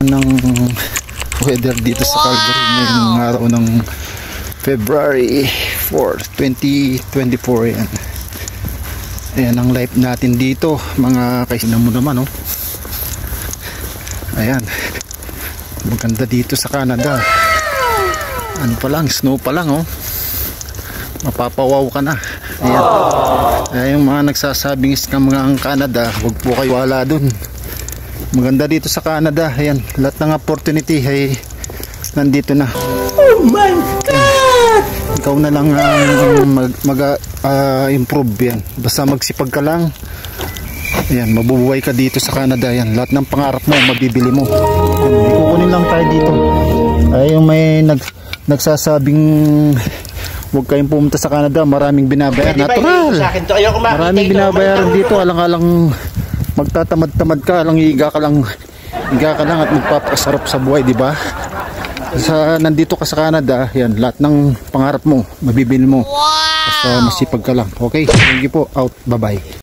ng weather dito sa Calgary ngayong araw ng February 4, 2024. Yan. Ayan ang live natin dito mga kaisinan mo naman, oh. Ayan, maganda dito sa Canada. Ano pa lang, snow pa lang, oh. Mapapawaw ka na. Ayan. Ayan yung mga nagsasabing scam nga ang Canada, huwag po kayo wala dun. Maganda dito sa Canada. Ayan, lahat ng opportunity ay nandito na. Oh my God! Ikaw na lang mag-improve yan. Basta magsipag ka lang. Ayan, mabubuhay ka dito sa Canada. Ayan, lahat ng pangarap mo, mabibili mo. Kukunin lang tayo dito. Ay, yung may nagsasabing huwag kayong pumunta sa Canada, maraming binabayaran. Natural! Maraming binabayaran dito. Alang-alang magtatamad-tamad ka, higa ka lang at magpapasarap sa buhay, di ba? Nandito ka sa Canada, yan, lahat ng pangarap mo, mabibili mo. Basta masipag ka lang. Okay, thank you po, out, bye-bye.